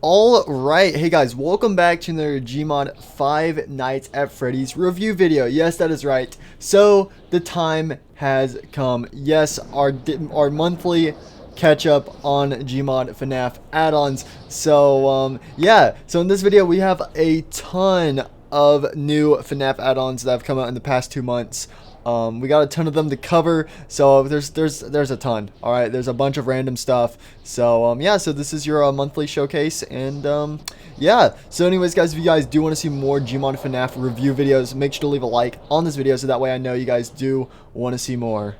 Alright, hey guys, welcome back to another Gmod 5 Nights at Freddy's review video. Yes, that is right. So, the time has come. Yes, our monthly catch up on Gmod Fnaf add-ons. So, yeah. So, in this video, we have a ton of new Fnaf add-ons that have come out in the past 2 months. We got a ton of them to cover, so there's a ton. All right, there's a bunch of random stuff. So yeah, so this is your monthly showcase, and yeah. So anyways, guys, if you guys do want to see more Gmod Fnaf review videos, make sure to leave a like on this video so that way I know you guys do want to see more.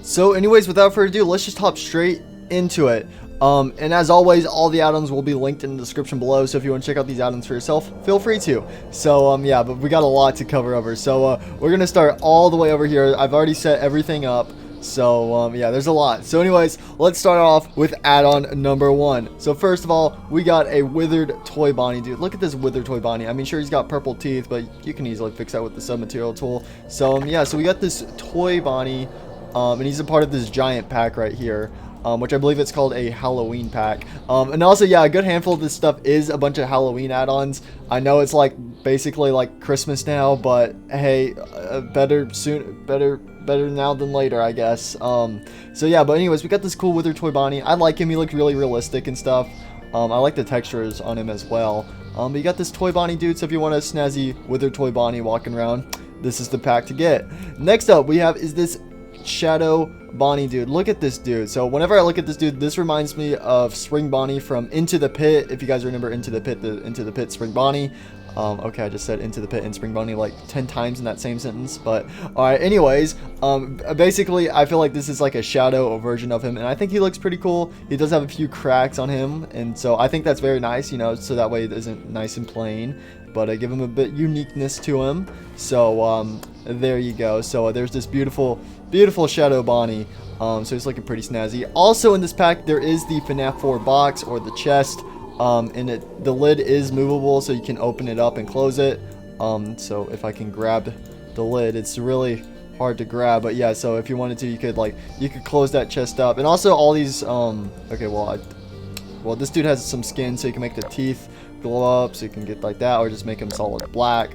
So anyways, without further ado, let's just hop straight into it. And as always, all the add-ons will be linked in the description below, so if you want to check out these add-ons for yourself, feel free to. So, yeah, but we got a lot to cover over. So, we're going to start all the way over here. I've already set everything up. So, yeah, there's a lot. So, anyways, let's start off with add-on number 1. So, first of all, we got a Withered Toy Bonnie, dude. Look at this Withered Toy Bonnie. I mean, sure, he's got purple teeth, but you can easily fix that with the sub-material tool. So, yeah, so we got this Toy Bonnie, and he's a part of this giant pack right here. Which I believe it's called a Halloween pack. And also, yeah, a good handful of this stuff is a bunch of Halloween add-ons. I know it's like basically like Christmas now, but hey, better now than later, I guess. So yeah, but anyways, we got this cool Withered Toy Bonnie. I like him. He looked really realistic and stuff. I like the textures on him as well. But you got this Toy Bonnie, dude. So if you want a snazzy Withered Toy Bonnie walking around, this is the pack to get. Next up, we have is this Shadow Bonnie, dude. Look at this dude. So whenever I look at this dude, this reminds me of Spring Bonnie from Into the Pit. If you guys remember Into the Pit Spring Bonnie. Okay, I just said Into the Pit and Spring Bonnie like 10 times in that same sentence. But alright, anyways, basically I feel like this is like a shadow version of him, and I think he looks pretty cool. He does have a few cracks on him, and so I think that's very nice, you know, so that way it isn't nice and plain, but I give him a bit uniqueness to him. So there you go. So there's this beautiful Shadow Bonnie. So he's looking pretty snazzy. Also in this pack, there is the FNAF 4 box, or the chest, and the lid is movable, so you can open it up and close it. So if I can grab the lid, it's really hard to grab, but yeah, so if you wanted to, you could close that chest up. And also all these okay, well this dude has some skin, so you can make the teeth glow up, so you can get like that, or just make them solid black.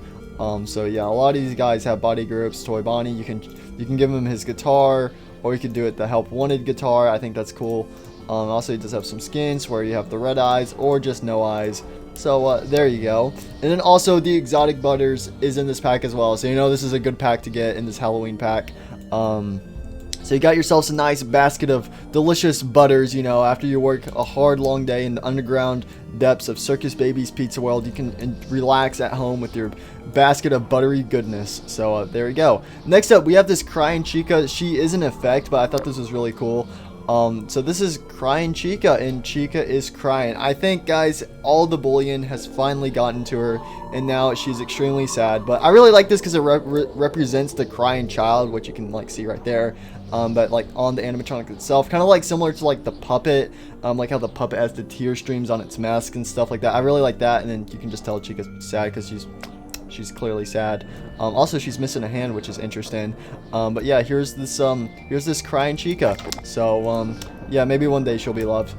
So yeah, a lot of these guys have body groups. Toy Bonnie, you can give him his guitar, or you could do it the Help Wanted guitar. I think that's cool. Also, he does have some skins where you have the red eyes or just no eyes. So there you go. And then also the exotic butters is in this pack as well. So you know this is a good pack to get in this Halloween pack. So you got yourselves a nice basket of delicious butters, you know, after you work a hard long day in the underground depths of Circus Baby's Pizza World, you can relax at home with your basket of buttery goodness. So there you go. Next up, we have this Crying Chica. She is an effect, but I thought this was really cool. So this is Crying Chica, and Chica is crying. I think, guys, all the bullion has finally gotten to her, and now she's extremely sad. But I really like this because it represents the crying child, which you can like see right there. But like on the animatronic itself, kind of like similar to like the puppet, like how the puppet has the tear streams on its mask and stuff like that. I really like that, and then you can just tell Chica's sad because she's clearly sad. Also, she's missing a hand, which is interesting. But yeah, here's this Crying Chica. So yeah, maybe one day she'll be loved.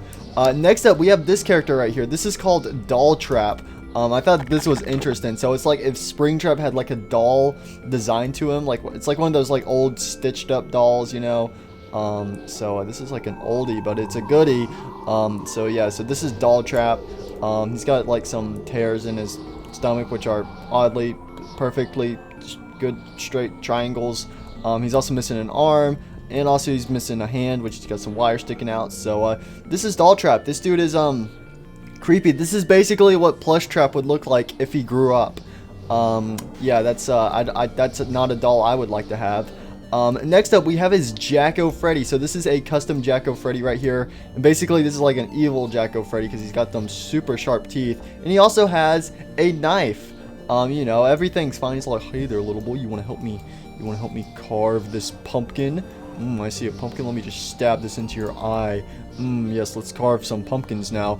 Next up, we have this character right here. This is called Doll Trap. I thought this was interesting. So it's like if Springtrap had like a doll design to him, like it's like one of those like old stitched up dolls, you know. So this is like an oldie, but it's a goodie. So yeah, so this is Doll Trap. He's got like some tears in his stomach, which are oddly perfectly good straight triangles. He's also missing an arm, and also he's missing a hand, which has got some wire sticking out. So this is Doll Trap. This dude is creepy. This is basically what Plush Trap would look like if he grew up. Yeah, that's that's not a doll I would like to have. Next up, we have his Jacko Freddy. So this is a custom Jacko Freddy right here, and basically this is like an evil Jacko Freddy because he's got them super sharp teeth, and he also has a knife. You know, everything's fine. He's like, hey there, little boy, you want to help me? You want to help me carve this pumpkin? I see a pumpkin. Let me just stab this into your eye. Yes, let's carve some pumpkins now.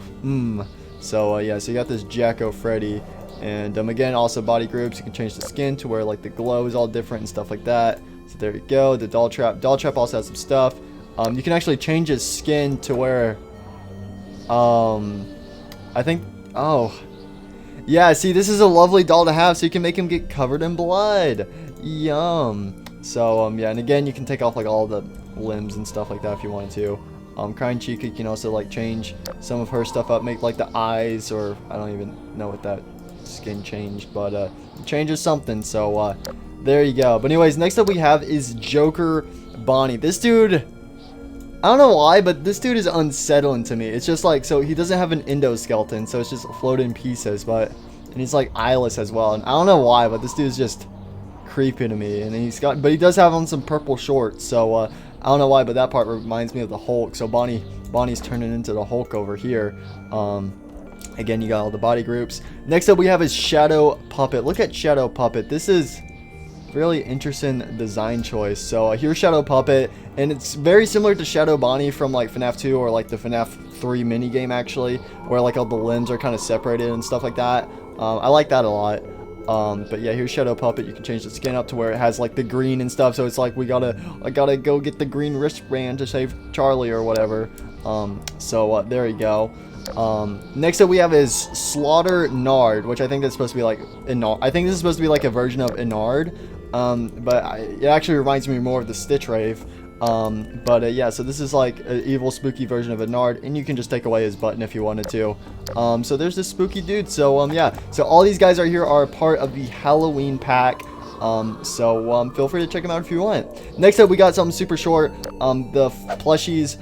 So yeah, so you got this Jacko Freddy, and again, also body groups. You can change the skin to where like the glow is all different and stuff like that. So there you go. The Doll Trap. Doll Trap also has some stuff. You can actually change his skin to where I think Oh. Yeah, see, this is a lovely doll to have, so you can make him get covered in blood. Yum. So, yeah, and again, you can take off, like, all the limbs and stuff like that if you wanted to. Crying Chica, you can also, like, change some of her stuff up, make, like, the eyes, or I don't even know what that skin changed, but, it changes something, so, there you go. But anyways, next up we have is Joker Bonnie. This dude, I don't know why, but this dude is unsettling to me. It's just like, so he doesn't have an endoskeleton, so it's just floating pieces, but, and he's like eyeless as well, and I don't know why, but this dude is just creepy to me, and but he does have on some purple shorts, so, I don't know why, but that part reminds me of the Hulk, so Bonnie's turning into the Hulk over here. Again, you got all the body groups. Next up we have is Shadow Puppet. Look at Shadow Puppet. This is really interesting design choice. So here's Shadow Puppet, and it's very similar to Shadow Bonnie from like FNAF 2 or like the FNAF 3 minigame actually, where like all the limbs are kind of separated and stuff like that. I like that a lot. But yeah, here's Shadow Puppet. You can change the skin up to where it has like the green and stuff, so it's like I gotta go get the green wristband to save Charlie or whatever. There you go. Next up we have is Slaughter Nard, which I think that's supposed to be like I think this is supposed to be like a version of Inard. It actually reminds me more of the Stitch Rave. Yeah, so this is like an evil spooky version of Inard, and you can just take away his button if you wanted to. So there's this spooky dude. So yeah, so all these guys are part of the Halloween pack. Feel free to check them out if you want. Next up we got something super short, the plushies.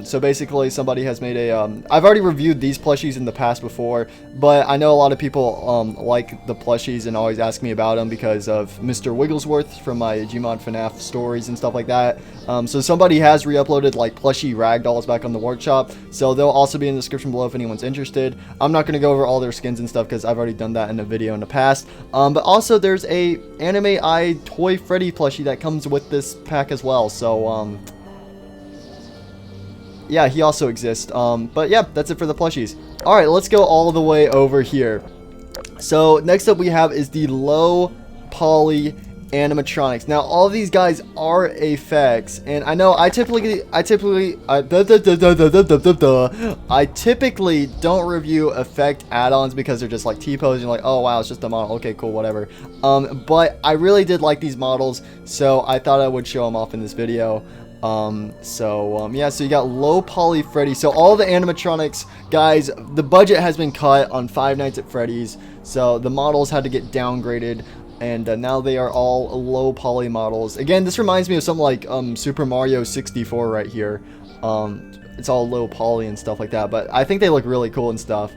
So basically somebody has made a, I've already reviewed these plushies in the past before, but I know a lot of people, like the plushies and always ask me about them because of Mr. Wigglesworth from my Gmod FNAF stories and stuff like that. So somebody has re-uploaded like plushie Ragdolls back on the workshop, so they'll also be in the description below if anyone's interested. I'm not going to go over all their skins and stuff because I've already done that in a video in the past. But also there's a Anime Eye Toy Freddy plushie that comes with this pack as well, so, yeah, he also exists. But yeah, that's it for the plushies. Alright, let's go all the way over here. So next up we have is the low poly animatronics. Now all of these guys are effects, and I know I typically don't review effect add-ons because they're just like T-pose. You're like, oh wow, it's just a model. Okay, cool, whatever. But I really did like these models, so I thought I would show them off in this video. Yeah, so you got low poly Freddy. So all the animatronics guys, the budget has been cut on Five Nights at Freddy's, so the models had to get downgraded, and now they are all low poly models. Again, this reminds me of something like Super Mario 64 right here. It's all low poly and stuff like that, but I think they look really cool and stuff.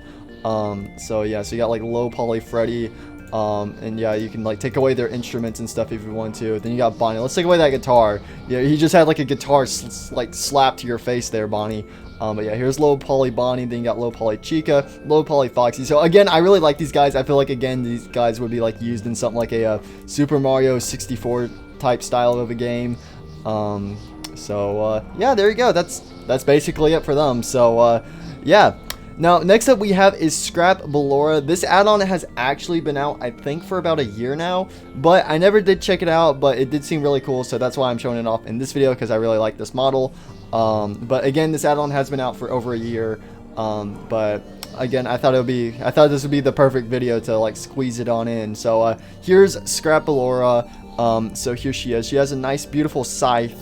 So yeah, so you got like low poly Freddy. And yeah, you can like take away their instruments and stuff if you want to. Then you got Bonnie. Let's take away that guitar. Yeah, he just had like a guitar like slapped to your face there, Bonnie. But yeah, here's low poly Bonnie. Then you got low poly Chica, low poly Foxy. So again, I really like these guys. I feel like again these guys would be like used in something like a Super Mario 64 type style of a game. Yeah, there you go. That's basically it for them. So yeah. Now, next up we have is Scrap Ballora. This add-on has actually been out, I think, for about a year now, but I never did check it out, but it did seem really cool, so that's why I'm showing it off in this video, because I really like this model. But again, this add-on has been out for over a year, but again, I thought this would be the perfect video to like squeeze it on in. So here's Scrap Ballora. So here she is. She has a nice, beautiful scythe.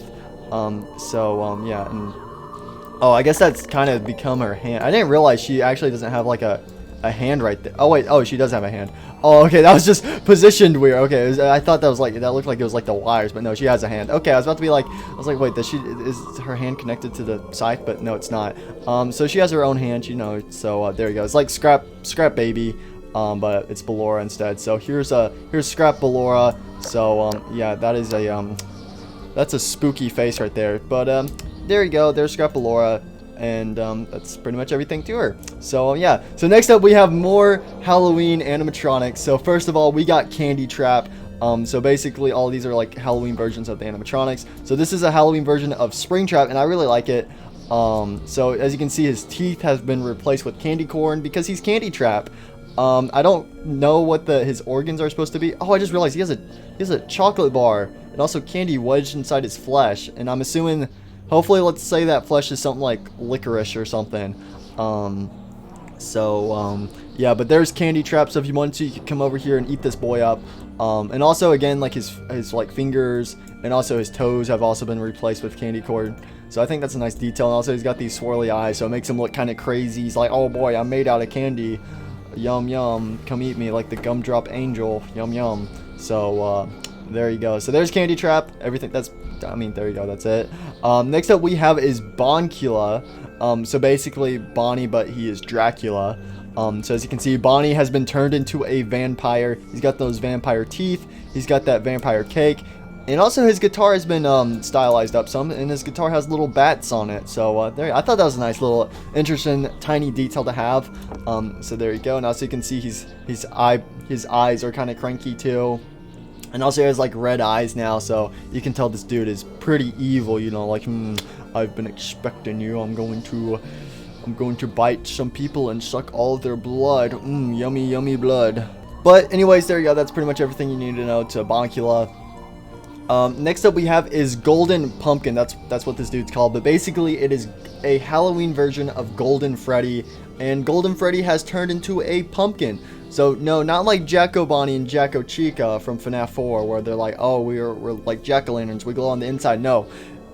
Yeah, and oh, I guess that's kind of become her hand. I didn't realize she actually doesn't have like a hand right there. Oh wait, oh, she does have a hand. Oh, okay, that was just positioned weird. Okay, I thought that looked like it was like the wires, but no, she has a hand. Okay, I was about to be like, wait, is her hand connected to the scythe? But no, it's not. So she has her own hand, you know. So there you go. It's like Scrap Baby, but it's Ballora instead. So here's Scrap Ballora. So yeah, that is that's a spooky face right there. But there you go, there's Scrap Ballora, and that's pretty much everything to her. So yeah, so next up we have more Halloween animatronics. So first of all, we got Candy Trap. So basically all these are like Halloween versions of the animatronics. So this is a Halloween version of Springtrap, and I really like it. So as you can see, his teeth have been replaced with candy corn because he's Candy Trap. I don't know what his organs are supposed to be. Oh, I just realized he has a chocolate bar and also candy wedged inside his flesh, and I'm assuming, hopefully, let's say that flesh is something like licorice or something. So yeah, but there's candy traps, so if you want to, you can come over here and eat this boy up. And also again, like his like fingers and also his toes have also been replaced with candy corn. So I think that's a nice detail. And also he's got these swirly eyes, so it makes him look kind of crazy. He's like, oh boy, I'm made out of candy. Yum yum, come eat me like the gumdrop angel. Yum yum. So there you go. So there's candy trap. Everything that's, I mean, there you go. That's it. Next up we have is Boncula. So basically Bonnie, but he is Dracula. So as you can see, Bonnie has been turned into a vampire. He's got those vampire teeth. He's got that vampire cake. And also his guitar has been stylized up some, and his guitar has little bats on it. So there, I thought that was a nice little interesting tiny detail to have. So there you go. And also you can see his eyes are kind of cranky too. And also he has like red eyes now, so you can tell this dude is pretty evil, you know, like, I've been expecting you. I'm going to bite some people and suck all of their blood. Yummy, yummy blood. But anyways, there you go. That's pretty much everything you need to know to Boncula. Next up we have is Golden Pumpkin. That's what this dude's called. But basically it is a Halloween version of Golden Freddy. And Golden Freddy has turned into a pumpkin. So no, not like Jacko Bonnie and Jacko Chica from Fnaf 4, where they're like, oh, we're like jack-o'-lanterns, we glow on the inside. No,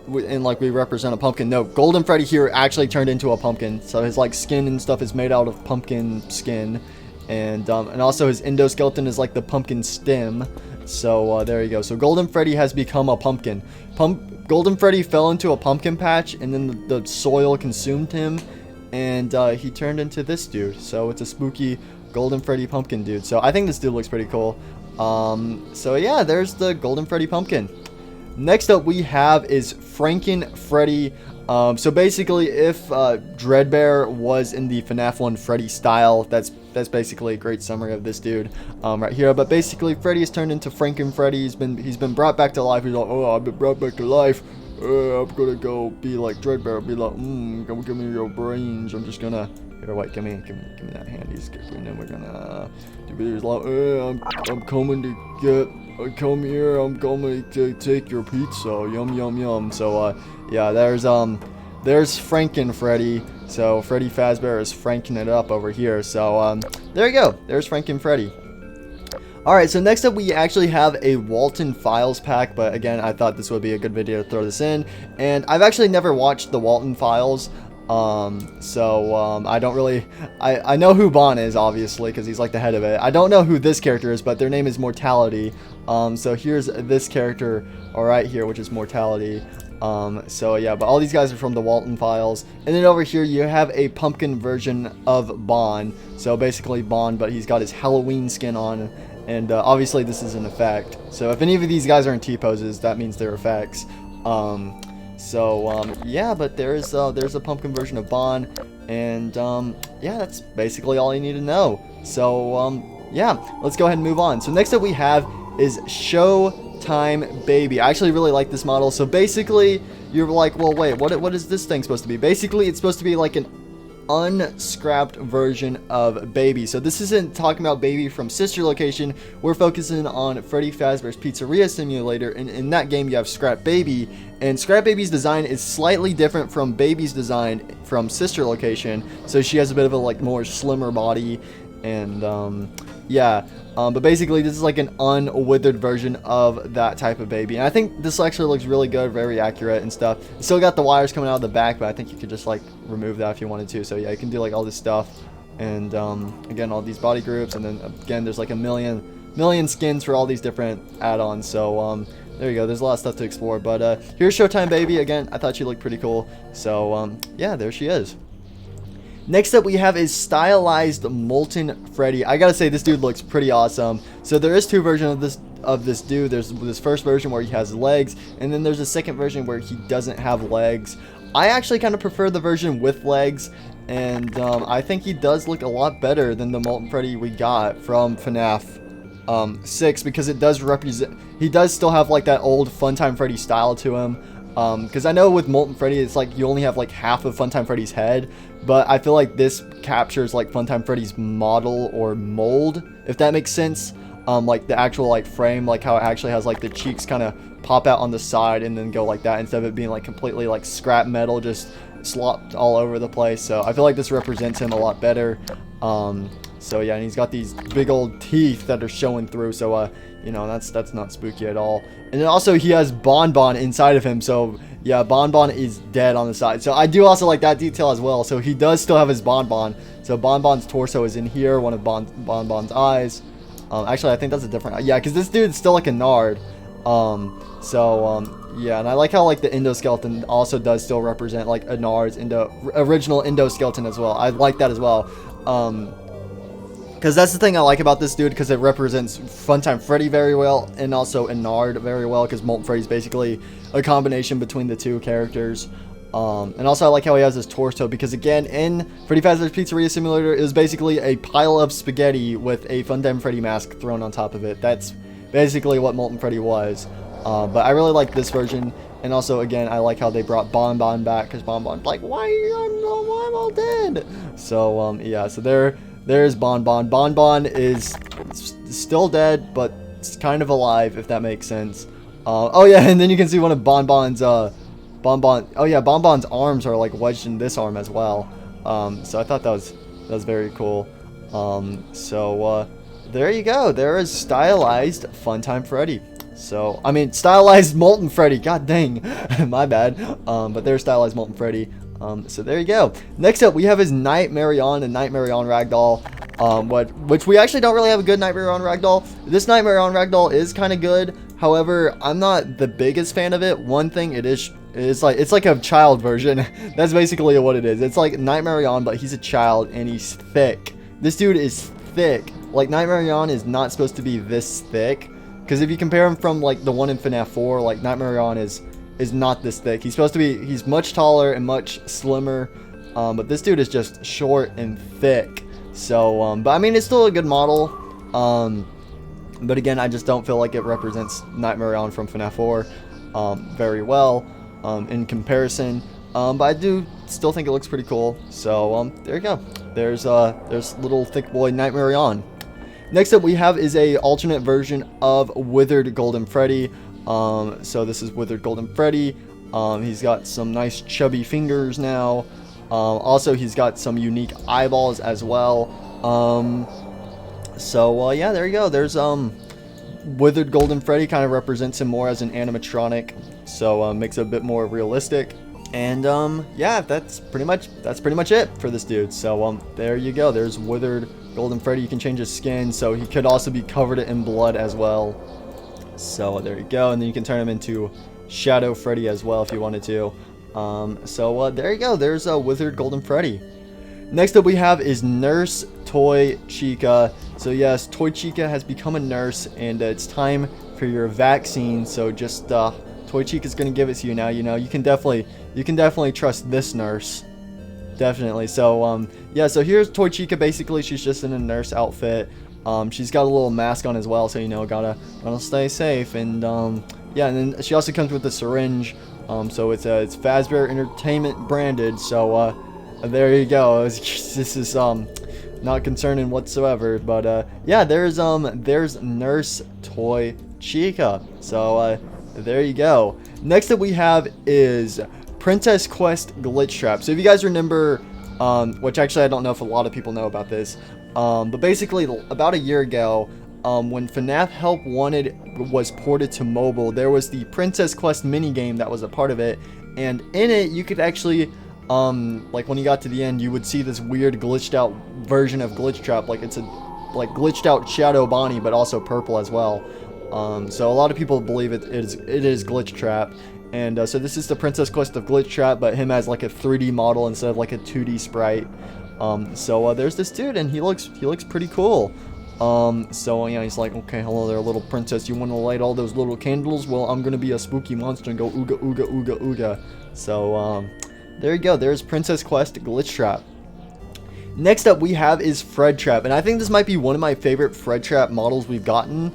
and like we represent a pumpkin. No, Golden Freddy here actually turned into a pumpkin. So his like skin and stuff is made out of pumpkin skin, and also his endoskeleton is like the pumpkin stem. So there you go. So Golden Freddy has become a pumpkin. Golden Freddy fell into a pumpkin patch, and then the soil consumed him, and he turned into this dude. So it's a spooky Golden Freddy pumpkin dude. So I think this dude looks pretty cool. So yeah, there's the Golden Freddy pumpkin. Next up we have is Franken Freddy. So basically, if Dreadbear was in the FNAF 1 Freddy style, that's basically a great summary of this dude right here. But basically, Freddy has turned into Franken Freddy. He's been brought back to life. He's like, oh, I've been brought back to life. I'm gonna go be like Dreadbear. Be like, give me your brains. I'm just gonna. Here, wait, give me that handy stick, and then we're gonna. He's like, I'm coming to get. Come here. I'm coming to take your pizza. Yum yum yum. So yeah, there's Franken Freddy. So Freddy Fazbear is franking it up over here. So there you go. There's Franken Freddy. Alright, so next up we actually have a Molten Files pack, but again, I thought this would be a good video to throw this in. And I've actually never watched the Molten Files. I don't really, I know who Bon is, obviously, because he's like the head of it. I don't know who this character is, but their name is Mortality. So here's this character right here, which is Mortality. So yeah, but all these guys are from the Molten Files. And then over here you have a pumpkin version of Bon. So basically Bon, but he's got his Halloween skin on. And obviously this is an effect. So if any of these guys are in T-poses, that means they're effects. Yeah, but there's a pumpkin version of Bon. And yeah, that's basically all you need to know. So yeah, let's go ahead and move on. So next up we have is Showtime Baby. I actually really like this model. So basically, you're like, well, wait, what is this thing supposed to be? Basically, it's supposed to be like an unscrapped version of Baby. So this isn't talking about Baby from Sister Location. We're focusing on Freddy Fazbear's Pizzeria Simulator. And in that game, you have Scrap Baby. And Scrap Baby's design is slightly different from Baby's design from Sister Location. So she has a bit of a like more slimmer body. And yeah, but basically this is like an unwithered version of that type of Baby, and I think this actually looks really good, very accurate and stuff. You still got the wires coming out of the back, but I think you could just like remove that if you wanted to. So yeah, you can do like all this stuff, and again, all these body groups, and then again there's like a million skins for all these different add-ons. So there you go, there's a lot of stuff to explore. But here's Showtime Baby. Again, I thought she looked pretty cool. So yeah, there she is. Next up we have is stylized Molten Freddy. I gotta say, this dude looks pretty awesome. So there is two versions of this dude. There's this first version where he has legs, and then there's a second version where he doesn't have legs. I actually kind of prefer the version with legs, and I think he does look a lot better than the Molten Freddy we got from FNAF 6, because it does represent, he does still have like that old Funtime Freddy style to him. Because I know with Molten Freddy, it's like you only have like half of Funtime Freddy's head, but I feel like this captures like Funtime Freddy's model or mold, if that makes sense. Like the actual like frame, like how it actually has like the cheeks kind of pop out on the side and then go like that, instead of it being like completely like scrap metal, just slopped all over the place. So I feel like this represents him a lot better. So yeah, and he's got these big old teeth that are showing through. So you know, that's not spooky at all. And then also he has BonBon inside of him. So yeah, BonBon is dead on the side. So I do also like that detail as well. So he does still have his BonBon. So BonBon's torso is in here, one of BonBon's eyes. Actually, I think that's a different... Yeah, because this dude's still like a Nard. Yeah, and I like how like the endoskeleton also does still represent like a Nard's original endoskeleton as well. I like that as well. Because that's the thing I like about this dude, because it represents Funtime Freddy very well, and also a Nard very well, because Molten Freddy's basically a combination between the two characters. And also I like how he has his torso, because again, in Freddy Fazbear's Pizzeria Simulator, it was basically a pile of spaghetti with a Funtime Freddy mask thrown on top of it. That's basically what Molten Freddy was. But I really like this version, and also again, I like how they brought BonBon back, because BonBon's like, why I'm all dead? So yeah, so there's BonBon. BonBon is still dead, but it's kind of alive, if that makes sense. Oh yeah, and then you can see one of BonBon's oh yeah, BonBon's arms are like wedged in this arm as well. So I thought that was very cool. There you go. There is stylized Funtime Freddy. So I mean, stylized Molten Freddy. God dang, my bad. But there's stylized Molten Freddy. So there you go. Next up, we have his Nightmare-on and Nightmare-on Ragdoll. Which we actually don't really have a good Nightmare-on Ragdoll. This Nightmare-on Ragdoll is kind of good. However, I'm not the biggest fan of it. One thing it is, it's like a child version. That's basically what it is. It's like Nightmare-on, but he's a child and he's thick. This dude is thick. Like Nightmare-on is not supposed to be this thick. Because if you compare him from like the one in Fnaf 4, like Nightmare-on is not this thick. He's supposed to be, he's much taller and much slimmer. But this dude is just short and thick. So, but I mean, it's still a good model. But again, I just don't feel like it represents Nightmare-on from Fnaf 4 very well in comparison. But I do still think it looks pretty cool. So, there you go. There's little thick boy Nightmare-on. Next up we have is a alternate version of Withered Golden Freddy. So this is Withered Golden Freddy. He's got some nice chubby fingers now. Also he's got some unique eyeballs as well. Yeah, there you go. There's Withered Golden Freddy, kind of represents him more as an animatronic, so makes it a bit more realistic. And yeah, that's pretty much it for this dude. So there you go. There's Withered Golden Freddy. You can change his skin, so he could also be covered in blood as well. So there you go. And then you can turn him into Shadow Freddy as well if you wanted to. There you go. There's Withered Golden Freddy. Next up we have is Nurse Toy Chica. So yes, Toy Chica has become a nurse, and it's time for your vaccine. So just Toy Chica's gonna give it to you now. You know, you can definitely trust this nurse. Definitely. So yeah, so here's Toy Chica. Basically she's just in a nurse outfit. She's got a little mask on as well, so you know, gotta stay safe. And yeah, and then she also comes with a syringe. So it's Fazbear Entertainment branded. So there you go. This is not concerning whatsoever. But yeah, there's Nurse Toy Chica. So there you go. Next up we have is Princess Quest Glitch Trap. So if you guys remember, which actually I don't know if a lot of people know about this, but basically about a year ago, when FNAF Help Wanted was ported to mobile, there was the Princess Quest minigame that was a part of it, and in it you could actually, like when you got to the end, you would see this weird glitched out version of Glitch Trap, like it's a glitched out Shadow Bonnie, but also purple as well. So a lot of people believe it is Glitch Trap. And so this is the Princess Quest of Glitch Trap, but him as like a 3D model instead of like a 2D sprite. There's this dude, and he looks pretty cool. So yeah, he's like, okay, hello there, little princess. You want to light all those little candles? Well, I'm gonna be a spooky monster and go ooga ooga ooga ooga. So there you go. There's Princess Quest Glitch Trap. Next up we have is Fred Trap, and I think this might be one of my favorite Fred Trap models we've gotten.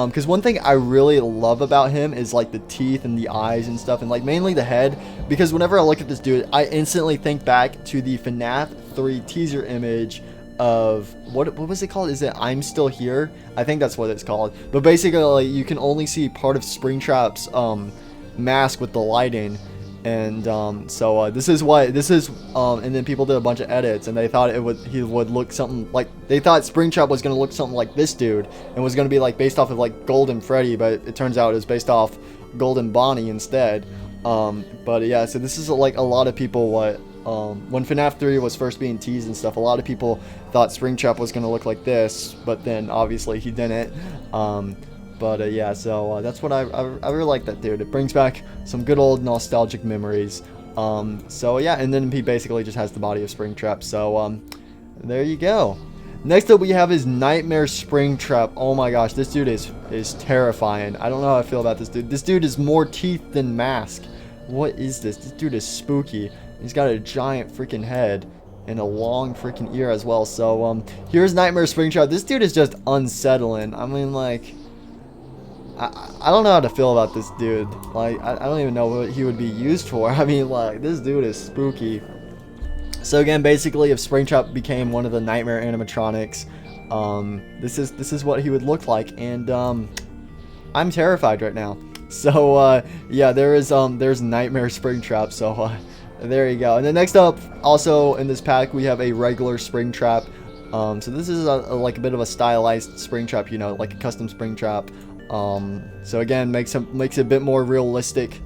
Because one thing I really love about him is like the teeth and the eyes and stuff, and like mainly the head, because whenever I look at this dude, I instantly think back to the FNAF 3 teaser image of what was it called? Is it I'm Still Here? I think that's what it's called. But basically, like, you can only see part of Springtrap's mask with the light in, And so this is and then people did a bunch of edits, and they thought he would look something like, they thought Springtrap was gonna look something like this dude, and was gonna be like based off of like Golden Freddy, but it turns out it's based off Golden Bonnie instead. But yeah, so this is like a lot of people when FNAF 3 was first being teased and stuff, a lot of people thought Springtrap was gonna look like this, but then obviously he didn't. But yeah, so that's what I really like that dude. It brings back some good old nostalgic memories. So yeah, and then he basically just has the body of Springtrap. So there you go. Next up we have his Nightmare Springtrap. Oh my gosh, this dude is terrifying. I don't know how I feel about this dude. This dude is more teeth than mask. What is this? This dude is spooky. He's got a giant freaking head and a long freaking ear as well. So here's Nightmare Springtrap. This dude is just unsettling. I mean, like, I don't know how to feel about this dude. Like, I don't even know what he would be used for. I mean, like, this dude is spooky. So again, basically, if Springtrap became one of the Nightmare animatronics, this is what he would look like, and I'm terrified right now. So yeah, there's Nightmare Springtrap. So there you go. And then next up, also in this pack, we have a regular Springtrap. So this is like a bit of a stylized Springtrap, you know, like a custom Springtrap. So again, makes it a bit more realistic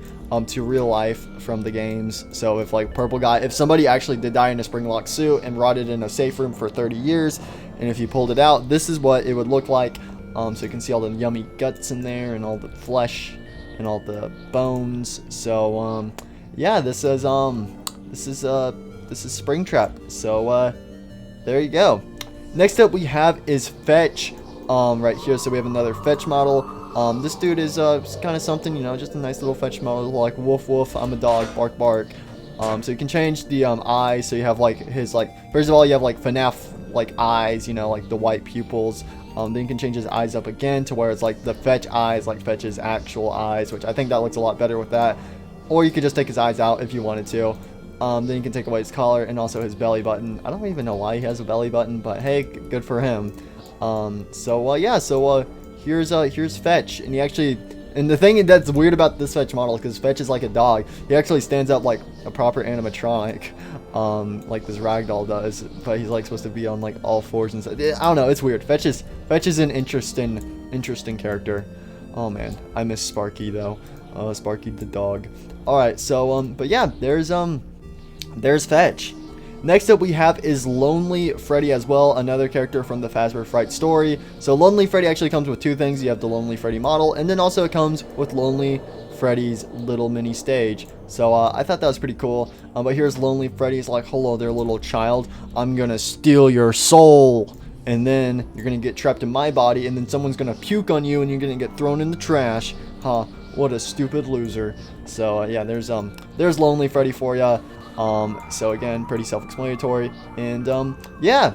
to real life from the games. So if like if somebody actually did die in a Springlock suit and rotted in a safe room for 30 years, and if you pulled it out, this is what it would look like. So you can see all the yummy guts in there and all the flesh and all the bones. So yeah, this is Springtrap. So there you go. Next up we have is Fetch. Right here, so we have another Fetch model. This dude is kind of something, you know, just a nice little Fetch model, like woof woof, I'm a dog, bark bark. So you can change the eyes, so you have like his, like, first of all you have like FNAF like eyes, you know, like the white pupils. Then you can change his eyes up again to where it's like the Fetch eyes, like Fetch's actual eyes, which I think that looks a lot better with that. Or you could just take his eyes out if you wanted to. Then you can take away his collar and also his belly button. I don't even know why he has a belly button, but hey, good for him. Yeah, so here's Fetch, and he actually, and the thing that's weird about this Fetch model, because Fetch is like a dog, he actually stands up like a proper animatronic, like this Ragdoll does, but he's like supposed to be on like all fours and stuff. I don't know, it's weird. Fetch is an interesting character. Oh man, I miss Sparky though. Sparky the dog. All right, so but yeah, there's Fetch. Next up we have is Lonely Freddy as well, another character from the Fazbear Fright story. So Lonely Freddy actually comes with two things. You have the Lonely Freddy model, and then also it comes with Lonely Freddy's little mini stage. So I thought that was pretty cool. But here's Lonely Freddy's like, hello there little child, I'm gonna steal your soul, and then you're gonna get trapped in my body, and then someone's gonna puke on you and you're gonna get thrown in the trash. Huh, what a stupid loser. So yeah, there's Lonely Freddy for ya. So again, pretty self-explanatory, and yeah.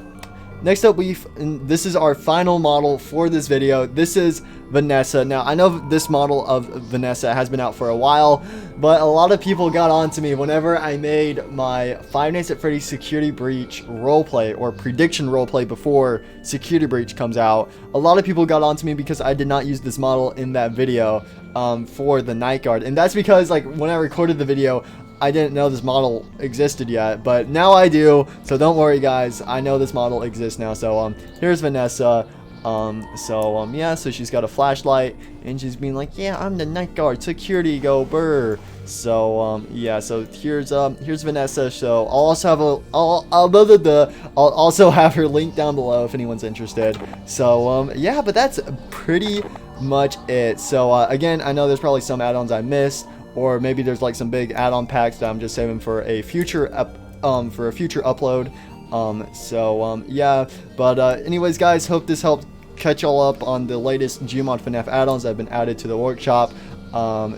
Next up, this is our final model for this video. This is Vanessa. Now, I know this model of Vanessa has been out for a while, but a lot of people got on to me whenever I made my Five Nights at Freddy's Security Breach roleplay, or prediction roleplay before Security Breach comes out. A lot of people got on to me because I did not use this model in that video for the Night Guard, and that's because, like, when I recorded the video, I didn't know this model existed yet, but now I do, so don't worry guys, I know this model exists now. So here's Vanessa. Yeah, so she's got a flashlight and she's being like, yeah, I'm the Night Guard, security, go burr. So yeah, so here's Vanessa. So I'll also have her link down below if anyone's interested. So yeah, but that's pretty much it. So again, I know there's probably some add-ons I missed, or maybe there's like some big add-on packs that I'm just saving for a future upload. Yeah, but anyways guys, hope this helped catch y'all up on the latest Gmod FNAF add-ons that have been added to the workshop.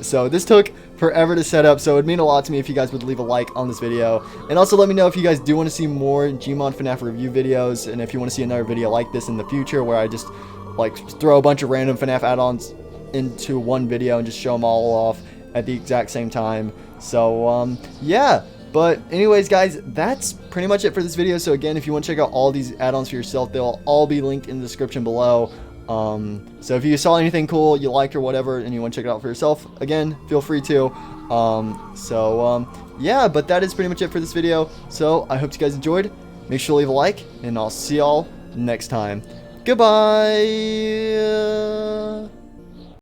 So this took forever to set up, so it would mean a lot to me if you guys would leave a like on this video, and also let me know if you guys do want to see more Gmod FNAF review videos, and if you want to see another video like this in the future where I just like throw a bunch of random FNAF add-ons into one video and just show them all off at the exact same time. So yeah, but anyways guys, that's pretty much it for this video. So again, if you want to check out all these add-ons for yourself, they'll all be linked in the description below. So if you saw anything cool you liked or whatever and you want to check it out for yourself, again, feel free to. Yeah, but that is pretty much it for this video. So I hope you guys enjoyed. Make sure to leave a like, and I'll see y'all next time. Goodbye.